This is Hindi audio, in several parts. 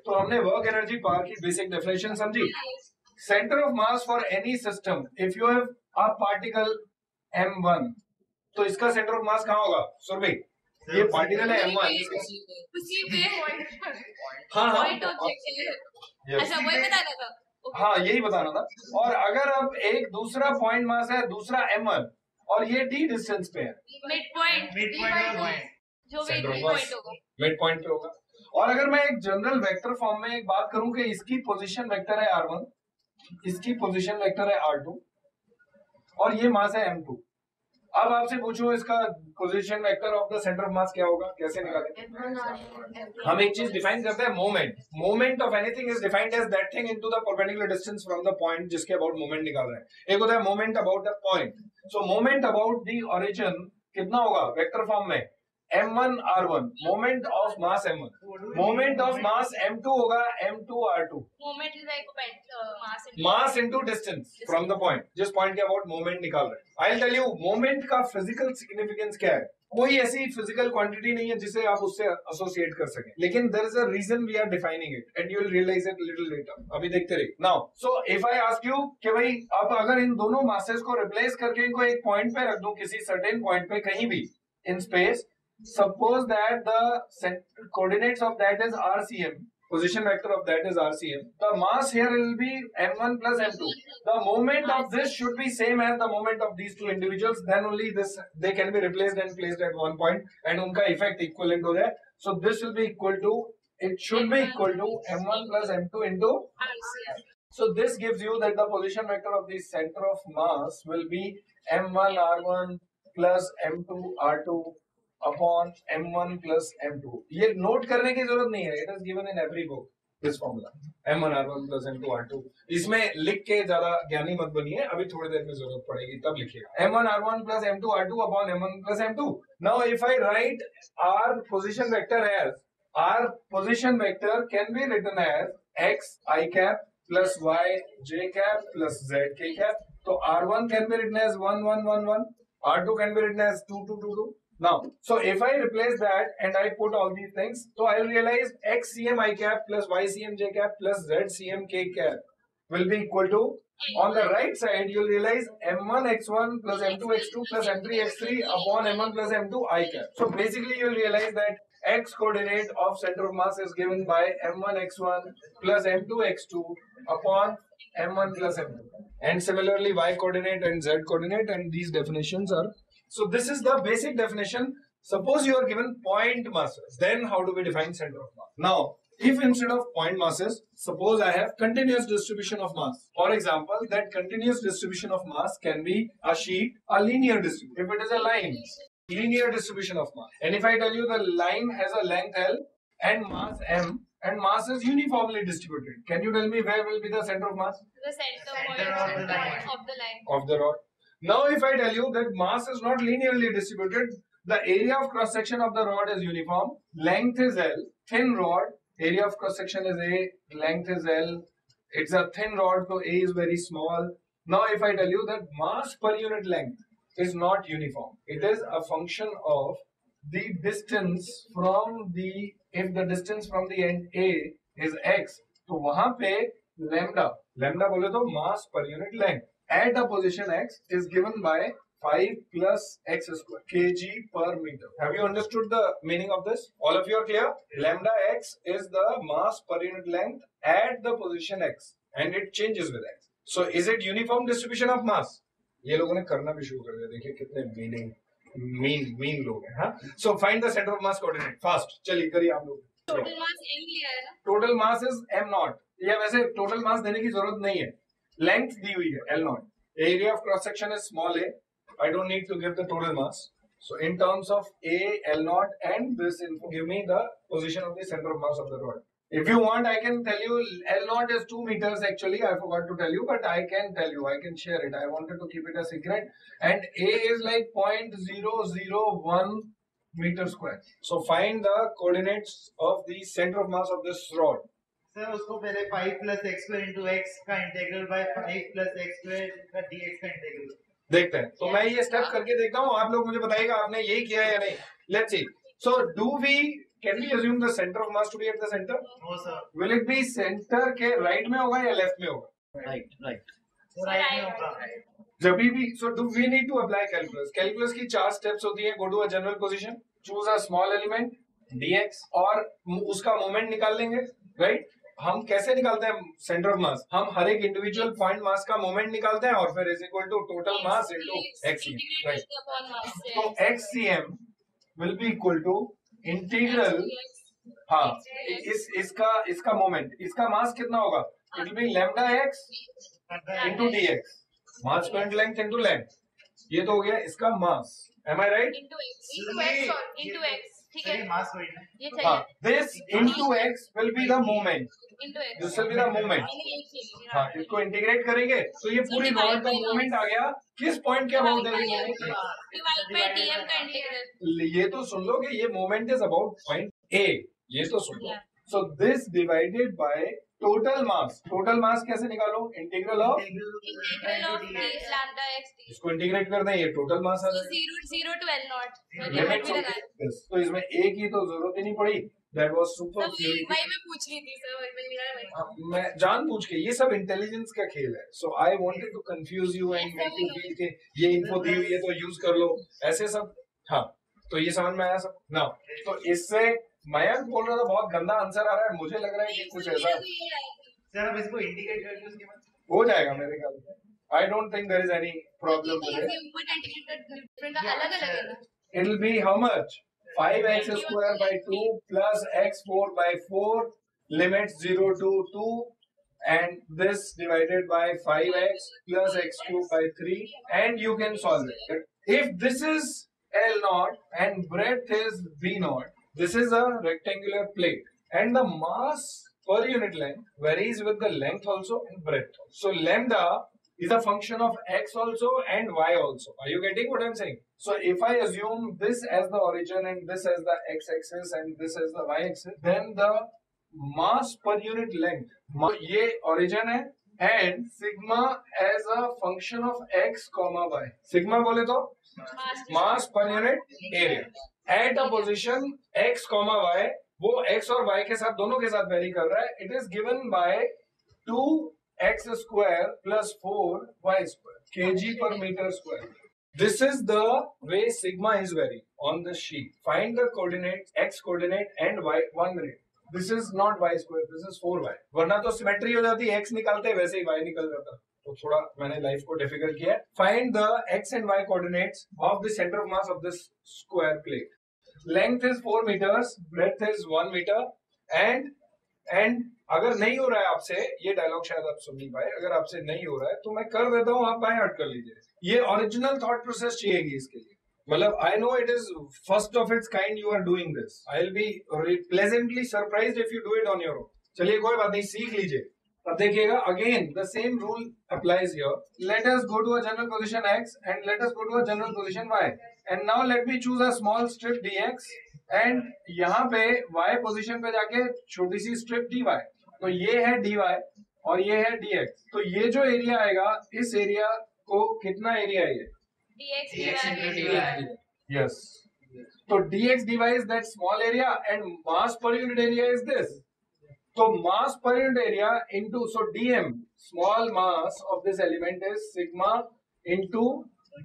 तो हमने वर्क एनर्जी पावर की बेसिक डेफिनेशन समझी. Centre of mass for any system, if you have a particle m1, तो इसका सेंटर ऑफ मास कहाँ होगा सुरभि? ये पार्टिकल है m1, उसी पे हाँ हाँ पॉइंट ऑब्जेक्ट है. अच्छा वही बताना था. हाँ यही बताना था. और अगर अब एक दूसरा पॉइंट मास है, दूसरा m1, और ये d डिस्टेंस पे है, मिड पॉइंट जो भी centre of mid mass point होगा. मिड पॉइंट पे होगा. और अगर मैं एक जनरल वेक्टर फॉर्म में एक बात करूं कि इसकी पोजीशन वेक्टर है r1, इसकी पोजीशन वेक्टर है r2, और ये मास है m2. अब आपसे पूछो इसका position vector of the centre of मास क्या होगा, कैसे निकालें? हम एक चीज डिफाइन करते हैं, moment. Moment of anything is defined as that thing into the perpendicular distance from the point जिसके अबाउट मोमेंट निकाल रहे हैं. एक होता है moment about the point. So moment about the origin कितना होगा वेक्टर फॉर्म में? m1 r1, moment of mass m1. Moment of mass m2 होगा m2 r2. Moment is like mass into distance from the point, जिस पॉइंट के अबाउट मोमेंट निकाल रहे हैं. I will tell you moment का फिजिकल सिग्निफिकेंस क्या है. कोई ऐसी फिजिकल क्वांटिटी नहीं है जिसे आप उससे एसोसिएट कर सकें, लेकिन there is a reason we are defining it and you will realise it little later. अभी देखते रहिए. Now so if I ask you कि भाई आप अगर इन दोनों मासेस को रिप्लेस करके इनको एक पॉइंट पे रख दूं, किसी सर्टेन पॉइंट पे कहीं भी in space, suppose that the coordinates of that is RCM, position vector of that is RCM. The mass here will be m1 plus m2. The moment of this should be same as the moment of these two individuals. Then only this they can be replaced and placed at one point, and उनका effect equivalent हो जाए. So this will be equal to, it should be equal to m1 plus m2 into RCM. So this gives you that the position vector of the center of mass will be m1 r1 plus m2 r2 upon m1 plus m2. ये नोट करने की जरूरत नहीं है, it is given in every book this formula m1 r1 plus m2 r2. इसमें लिख के ज्यादा ज्ञानी मत बनिए, अभी थोड़ी देर में जरूरत पड़ेगी तब लिखिएगा. m1 r1 plus m2 r2 upon m1 plus m2. Now if I write our position vector as, our position vector can be written as x I cap plus y j cap plus z k cap. So r1 can be written as 1 1 1 1, r2 can be written as 2 2 2 2. Now, so if I replace that and I put all these things, so I will realize x cm I cap plus y cm j cap plus z cm k cap will be equal to, on the right side you will realize m1 x1 plus m2 x2 plus m3 x3 upon m1 plus m2 I cap. So basically you will realize that x coordinate of center of mass is given by m1 x1 plus m2 x2 upon m1 plus m2, and similarly y coordinate and z coordinate, and these definitions are. So this is the basic definition. Suppose you are given point masses, then how do we define center of mass? Now, if instead of point masses, suppose I have continuous distribution of mass. For example, that continuous distribution of mass can be a sheet, a linear distribution. If it is a line, linear distribution of mass. And if I tell you the line has a length L and mass M, and mass is uniformly distributed, can you tell me where will be the center of mass? The center point of the line. Of the rod. Now if I tell you that mass is not linearly distributed, the area of cross section of the rod is uniform, length is L, thin rod, area of cross section is A, length is L, it's a thin rod, so A is very small. Now if I tell you that mass per unit length is not uniform, it is a function of the distance from the, if the distance from the end A is x, तो वहां पे lambda बोले तो mass per unit length at the position x is given by 5 plus x square kg per meter. Have you understood the meaning of this? All of you are clear? Lambda x is the mass per unit length at the position x and it changes with x. So is it uniform distribution of mass? ये लोगों ने करना भी शुरू कर दिया, देखिए कितने मीन लोग हैं. हाँ, so find the center of mass coordinate fast. चलिए करिए आप लोग. टोटल मास m लिया है ना. Total mass is m not. या वैसे टोटल मास देने की जरूरत नहीं है, लेंथ दी हुई है L not. Area of cross section is small a. I don't need to give the total mass. So in terms of A, L naught, and this info, give me the position of the center of mass of the rod. If you want, I can tell you L naught is 2 meters actually. I forgot to tell you, but I can tell you. I can share it. I wanted to keep it a secret. And A is like 0.001 meter square. So find the coordinates of the center of mass of this rod. Sir उसको पहले 5 plus x square into x का integral by 5 plus x square का dx का इंटीग्रल देखते हैं. तो मैं ये स्टेप करके देखता हूँ, आप लोग मुझे बताइएगा आपने यही किया है या नहीं. Let's see. So do we Can we assume the center of mass to be at the center? No, sir. Will it be center के right में होगा या left में होगा? Right में होगा. जब भी so do we need to apply calculus? Calculus की 4 steps होती है. Go to a general position, choose a small element dx और उसका मोमेंट निकाल लेंगे, right? हम कैसे निकालते हैं सेंटर ऑफ मास? हम हर एक इंडिविजुअल पॉइंट मास का मोमेंट निकालते हैं और फिर is equal to total mass into xcm, right? तो xcm will be equal to integral, हाँ, इसका मोमेंट, इसका मास कितना होगा? It will be lambda x into dx, mass square length into length. ये तो हो गया इसका mass. Am I right? into x ठीक है, मास वही है. ये सही हाँ, है. this into x will be the moment. into x This will be the moment. हाँ, इसको इंटीग्रेट करेंगे तो ये पूरी रॉड का मोमेंट आ गया. किस पॉइंट के अबाउट है? डिवाइड बाय dm का इंटीग्रल. ये तो सुन लो कि ये moment is about point A. ये तो सुन लो. So this divided by total mass. Total mass कैसे निकालो? Integral of lambda x d. इसको इंटीग्रेट कर दें, ये टोटल मास आ So जाएगा. 0 to L naught. लिमिट तो इसमें ए की तो जरूरत ही नहीं पड़ी. That was super. वही मैं पूछ रही थी सर, वही मेरा वही. मैं जानबूझ के, ये सब इंटेलिजेंस का खेल है. So I wanted to confuse you and make you feel के ये इन्फो दी हुई है तो यूज कर लो, ऐसे सब. हाँ, तो ये समझ में आया सब ना? तो इससे मयंक बोल रहा था बहुत गंदा आंसर आ रहा है. मुझे लग रहा है कि कुछ ऐसा सर अब इसको इंडिकेट करके उसके बाद हो जाएगा मेरे ख्याल से. I don't think there is any problem with it. But integrated different अलग अलग है ना. It will be how much? 5x square by 2 plus x4 by 4 limits 0 to 2 and this divided by 5x plus x2 by 3 and you can solve it. If this is L naught and breadth is B naught, this is a rectangular plate and the mass per unit length varies with the length also and breadth. So lambda is a function of x also and y also. Are you getting what I'm saying? So if I assume this as the origin and this as the x-axis and this as the y-axis, then the mass per unit length, ये origin है and sigma as a function of x comma y. Sigma बोले तो mass per unit area at a position x comma y. वो x और y के साथ दोनों के साथ vary कर रहा है. It is given by 2x square plus 4y square kg per meter square. This is the way sigma is varying on the sheet. Find the coordinates x coordinate and y. 1 minute. This is not y square. This is 4y. वरना तो सिमेट्री हो जाती, x निकालते वैसे ही y निकल जाता. तो थोड़ा मैंने लाइफ को डिफिकल्ट किया. Find the x and y coordinates of the center of mass of this square plate. Length is 4 meters, breadth is 1 meter and अगर नहीं हो रहा है आपसे, ये डायलॉग शायद आप सुन नहीं पाए, अगर आपसे नहीं हो रहा है तो मैं कर देता हूँ, आप बाय हार्ट कर लीजिए. ये ओरिजिनल थॉट प्रोसेस चाहिएगी इसके लिए. मतलब I know it is first of it's kind you are doing this. I will be pleasantly surprised if you do it on your own. चलिए कोई बात नहीं, सीख लीजिए. अब देखिएगा again the same rule applies here. Let us go to a general position x and let us go to a general position y and now let me choose a small strip dx and यहाँ पे y पोजीशन पे जाके छोटी सी स्ट्रिप dy. तो ये है dy और ये है dx. तो ये जो एरिया आएगा, इस एरिया को कितना एरिया है ये? dx dy. Yes. तो dx dy is that small area and mass per unit area is this. So mass per unit area into, so dm, small mass of this element is sigma into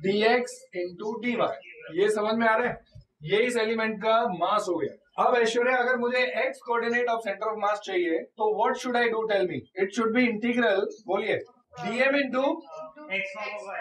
dx into dy. ये समझ में आ रहा है? ये इस एलिमेंट का मास हो गया. अब ऐश्वर्या, अगर मुझे x coordinate of centre of mass चाहिए तो what should I do? Tell me. It should be integral, बोलिए, dm into x y.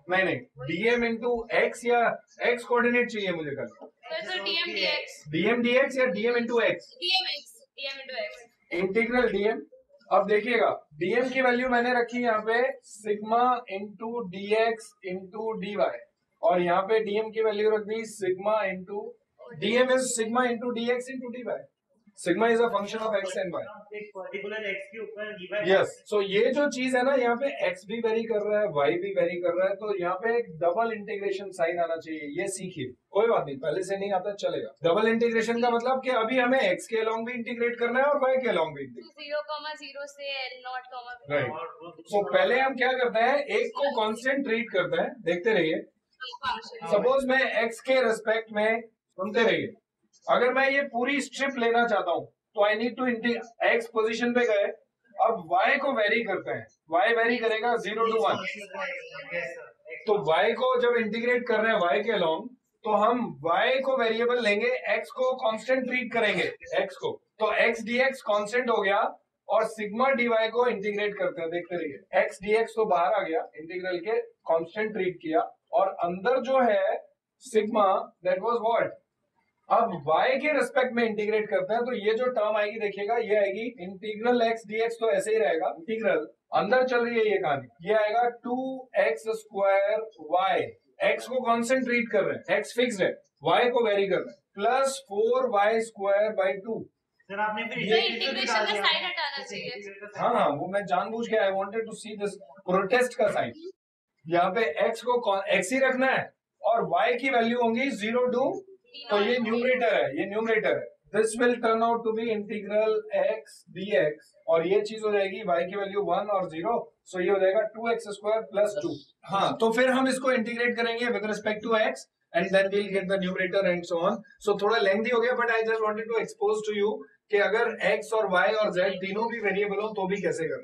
नहीं, dm into x या x कोऑर्डिनेट चाहिए मुझे कल. So dm dx. dm dx या dm into x? dm into x. Integral dm. अब देखिएगा, dm की वैल्यू मैंने रखी यहाँ पे sigma into dx into dy और यहाँ पे dm की वैल्यू रख दी sigma into dm is sigma into dx into dy. Sigma is a function of x and y. एक पर्टिकुलर x के ऊपर dy. Yes. So ये जो चीज है ना, यहाँ पे x भी वेरी कर रहा है, y भी वेरी कर रहा है, तो यहाँ पे एक डबल इंटीग्रेशन साइन आना चाहिए. ये सीखिए, कोई बात नहीं, पहले से नहीं आता चलेगा. डबल इंटीग्रेशन का मतलब कि अभी हमें x के अलोंग भी इंटीग्रेट करना है और y के अलोंग भी इंटीग्रेट. 0,0 से L naught comma. राइट. सो पहले हम क्या करते हैं, एक को कांस्टेंट ट्रीट करते हैं. देखते रहिए. सपोज मैं x के रेस्पेक्ट में, सुनते रहिए, अगर मैं ये पूरी स्ट्रिप लेना चाहता हूँ तो I need to x position पे गए, अब y को वेरी करते हैं, y वेरी करेगा 0 to 1, तो y को जब इंटीग्रेट कर रहे हैं y के अलोंग, तो हम y को वेरिएबल लेंगे, x को कांस्टेंट ट्रीट करेंगे, x को, तो x dx कांस्टेंट हो गया और सिग्मा dy को इंटीग्रेट करते हैं, देखते रहिए, x dx तो बाहर आ गया, इंटीग्रल के कांस्टेंट ट्रीट किया और अंदर जो है सिग्मा दैट वाज व्हाट, अब y के रेस्पेक्ट में इंटीग्रेट करते हैं तो ये जो टर्म आएगी देखिएगा, ये आएगी इंटीग्रल x dx, तो ऐसे ही रहेगा, इंटीग्रल अंदर चल रही है ये कहानी, ये आएगा 2x स्क्वायर y, x को कांस्टेंट ट्रीट कर रहे हैं, x फिक्स्ड है, y को वेरी कर रहे हैं, plus 4y square by 2। Sir आपने फिर तो इंटीग्रेशन का साइन हटाना चाहिए। हाँ, वो मैं जानबूझ के, I wanted to see this protest का साइन, यहाँ पे x को x ही रखना है और y की वैल्यू होंगी 0 to, तो ये न्यूमरेटर है, ये न्यूमरेटर है, this will turn out to be integral x dx और ये चीज हो जाएगी y की वैल्यू 1 और 0, सो ये हो जाएगा 2x स्क्वायर प्लस 2। हाँ, तो फिर हम इसको इंटीग्रेट करेंगे with respect to x and then we'll get the numerator and so on. So थोड़ा लेंथी हो गया but I just wanted to expose to you कि अगर x और y और z तीनों भी वेरिएबल हो तो भी कैसे करना है।